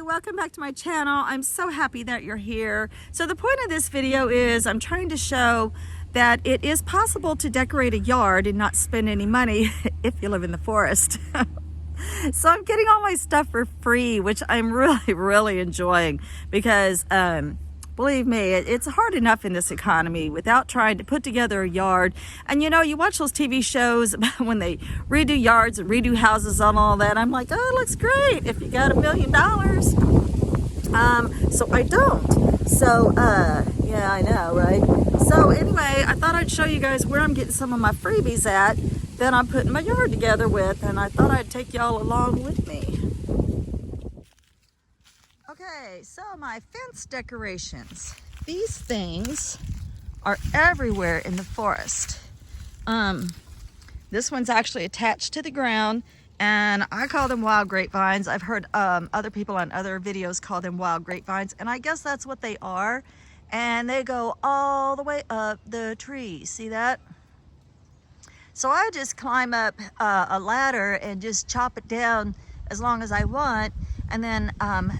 welcome back to my channel. I'm so happy that you're here. So the point of this video is I'm trying to show that it is possible to decorate a yard and not spend any money if you live in the forest. So I'm getting all my stuff for free, which I'm really enjoying because believe me, it's hard enough in this economy without trying to put together a yard. And you know, you watch those TV shows when they redo yards and redo houses and all that. I'm like, oh, it looks great if you got $1 million. So I don't. So yeah, I know, right? So anyway, I thought I'd show you guys where I'm getting some of my freebies at that I'm putting my yard together with, and I thought I'd take y'all along with me. Okay, so my fence decorations. These things are everywhere in the forest. This one's actually attached to the ground, and I call them wild grapevines. I've heard other people on other videos call them wild grapevines, and I guess that's what they are. And they go all the way up the tree. See that? So I just climb up a ladder and just chop it down as long as I want. And then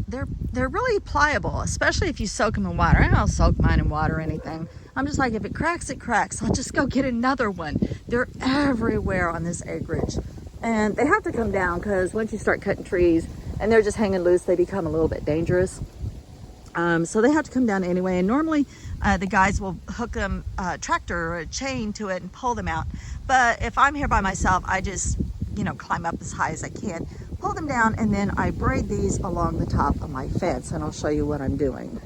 they're really pliable, especially if you soak them in water. I don't soak mine in water or anything. I'm just like, if it cracks, it cracks. I'll just go get another one. They're everywhere on this acreage. And they have to come down because once you start cutting trees and they're just hanging loose, they become a little bit dangerous. So they have to come down anyway. And normally the guys will hook them a tractor or a chain to it and pull them out. But if I'm here by myself, I just, you know, climb up as high as I can, pull them down, and then I braid these along the top of my fence, and I'll show you what I'm doing.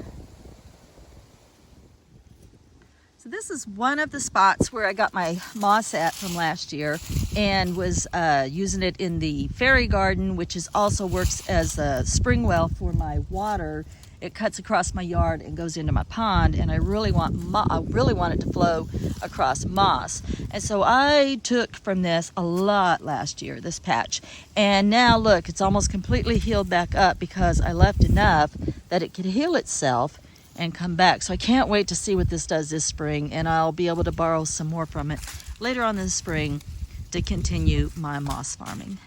So this is one of the spots where I got my moss at from last year and was using it in the fairy garden, which is also works as a spring well for my water. It cuts across my yard and goes into my pond, and I really want it to flow across moss. And so I took from this a lot last year, this patch. And now look, it's almost completely healed back up because I left enough that it could heal itself and come back. So I can't wait to see what this does this spring, and I'll be able to borrow some more from it later on this spring to continue my moss farming.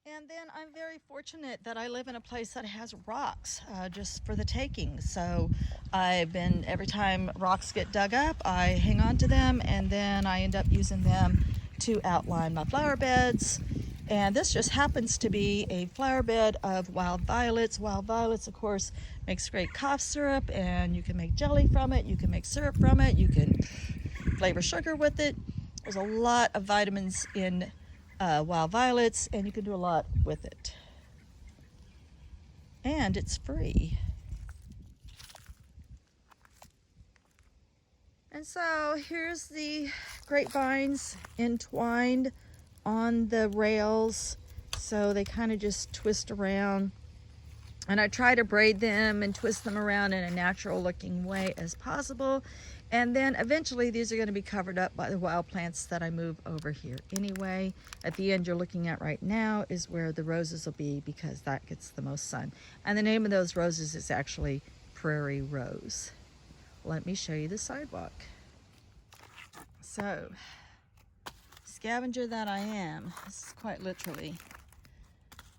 And then I'm very fortunate that I live in a place that has rocks just for the taking. So every time rocks get dug up, I hang on to them, and then I end up using them to outline my flower beds. And this just happens to be a flower bed of wild violets. Wild violets, of course, makes great cough syrup, and you can make jelly from it. You can make syrup from it. You can flavor sugar with it. There's a lot of vitamins in wild violets, and you can do a lot with it. And it's free. And so here's the grapevines entwined on the rails, so they kind of just twist around, and I try to braid them and twist them around in a natural looking way as possible. And then eventually these are going to be covered up by the wild plants that I move over here anyway. At the end you're looking at right now is where the roses will be, because that gets the most sun. And the name of those roses is actually Prairie Rose. Let me show you the sidewalk. So, scavenger that I am, this is quite literally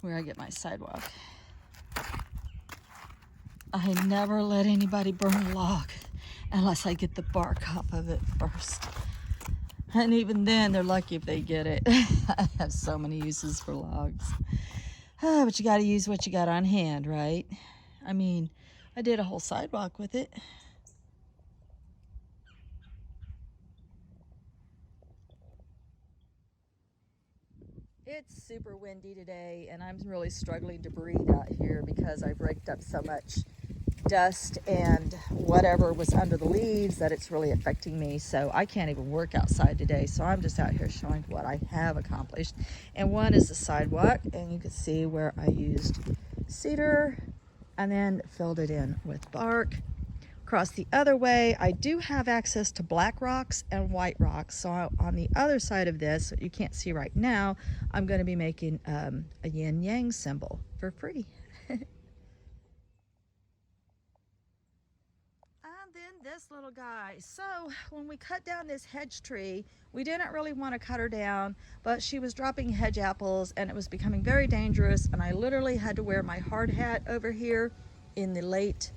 where I get my sidewalk. I never let anybody burn a log unless I get the bark off of it first. And even then, they're lucky if they get it. I have so many uses for logs. But you gotta use what you got on hand, right? I mean, I did a whole sidewalk with it. It's super windy today, and I'm really struggling to breathe out here because I've raked up so much dust and whatever was under the leaves that it's really affecting me. So I can't even work outside today, so I'm just out here showing what I have accomplished. And one is the sidewalk, and you can see where I used cedar and then filled it in with bark. Across the other way, I do have access to black rocks and white rocks. So on the other side of this, you can't see right now, I'm going to be making a yin-yang symbol for free. And then this this little guy. So when we cut down this hedge tree, we didn't really want to cut her down, but she was dropping hedge apples and it was becoming very dangerous, and I literally had to wear my hard hat over here in the late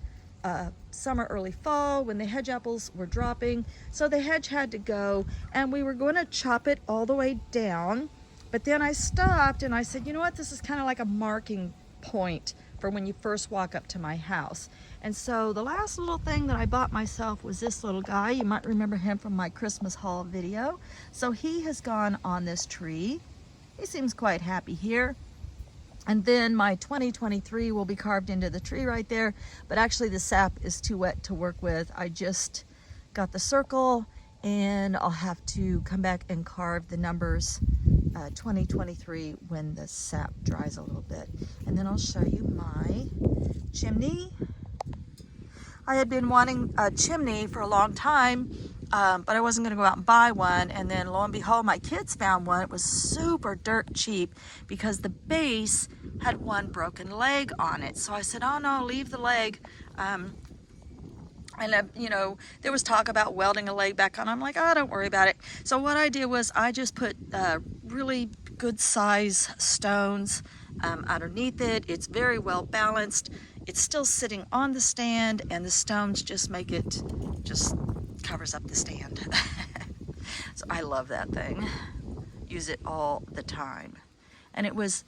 summer, early fall, when the hedge apples were dropping. So the hedge had to go, and we were going to chop it all the way down, but then I stopped and I said, you know what, this is kind of like a marking point for when you first walk up to my house. And so the last little thing that I bought myself was this little guy. You might remember him from my Christmas haul video. So he has gone on this tree. He seems quite happy here. And then my 2023 will be carved into the tree right there, but actually the sap is too wet to work with. I just got the circle, and I'll have to come back and carve the numbers 2023 when the sap dries a little bit. And then I'll show you my chimney. I had been wanting a chimney for a long time, but I wasn't going to go out and buy one. And then lo and behold, my kids found one. It was super dirt cheap because the base had one broken leg on it. So I said, oh no, leave the leg. You know, there was talk about welding a leg back on. I'm like, oh, don't worry about it. So what I did was I just put really good size stones underneath it. It's very well balanced. It's still sitting on the stand, and the stones just make it, just covers up the stand. So I love that thing. Use it all the time. And it was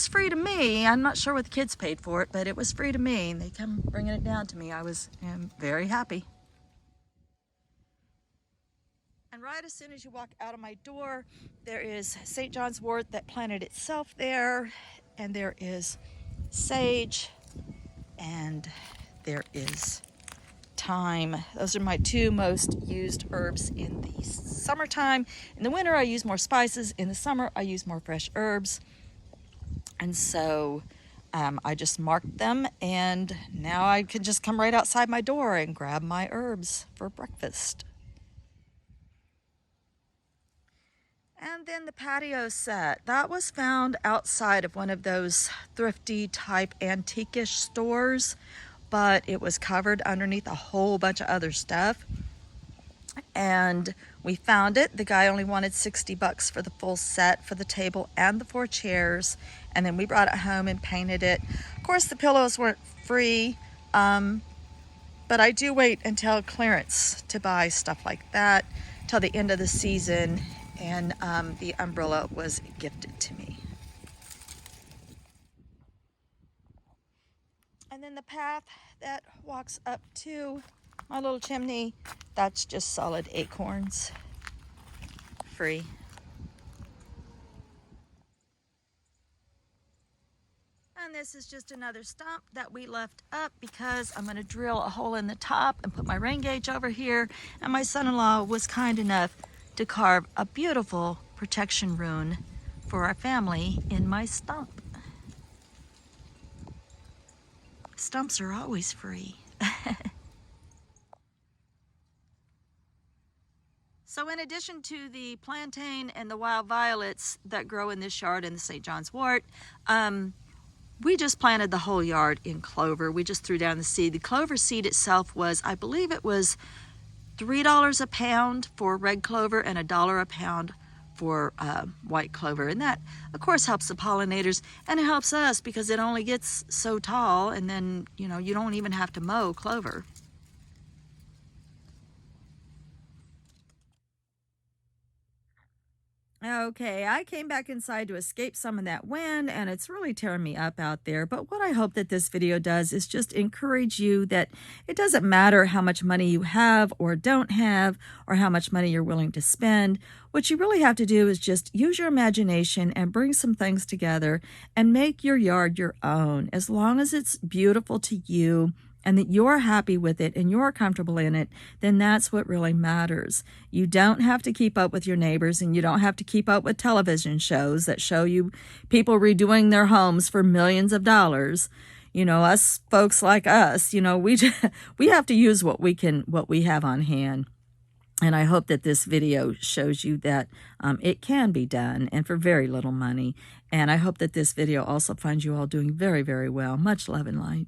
free to me. I'm not sure what the kids paid for it, but it was free to me. They come bringing it down to me. I am very happy. And right as soon as you walk out of my door, there is St. John's wort that planted itself there, and there is sage, and there is thyme. Those are my two most used herbs in the summertime. In the winter, I use more spices. In the summer, I use more fresh herbs. And so I just marked them, and now I can just come right outside my door and grab my herbs for breakfast. And then the patio set, that was found outside of one of those thrifty type antique-ish stores, but it was covered underneath a whole bunch of other stuff. And we found it. The guy only wanted $60 for the full set for the table and the 4 chairs. And then we brought it home and painted it. Of course, the pillows weren't free, but I do wait until clearance to buy stuff like that till the end of the season. And the umbrella was gifted to me. And then the path that walks up to my little chimney, that's just solid acorns, free. And this is just another stump that we left up because I'm going to drill a hole in the top and put my rain gauge over here. And my son-in-law was kind enough to carve a beautiful protection rune for our family in my stump. Stumps are always free. So in addition to the plantain and the wild violets that grow in this yard in the St. John's wort, we just planted the whole yard in clover. We just threw down the seed. The clover seed itself was, I believe it was $3 a pound for red clover and $1 a pound for white clover. And that, of course, helps the pollinators, and it helps us because it only gets so tall, and then, you know, you don't even have to mow clover. Okay, I came back inside to escape some of that wind, and it's really tearing me up out there. But what I hope that this video does is just encourage you that it doesn't matter how much money you have or don't have, or how much money you're willing to spend. What you really have to do is just use your imagination and bring some things together and make your yard your own. As long as it's beautiful to you and that you're happy with it and you're comfortable in it, then that's what really matters. You don't have to keep up with your neighbors, and you don't have to keep up with television shows that show you people redoing their homes for millions of dollars. You know, us folks like us, you know, we have to use what we have on hand. And I hope that this video shows you that it can be done, and for very little money. And I hope that this video also finds you all doing very, very well. Much love and light.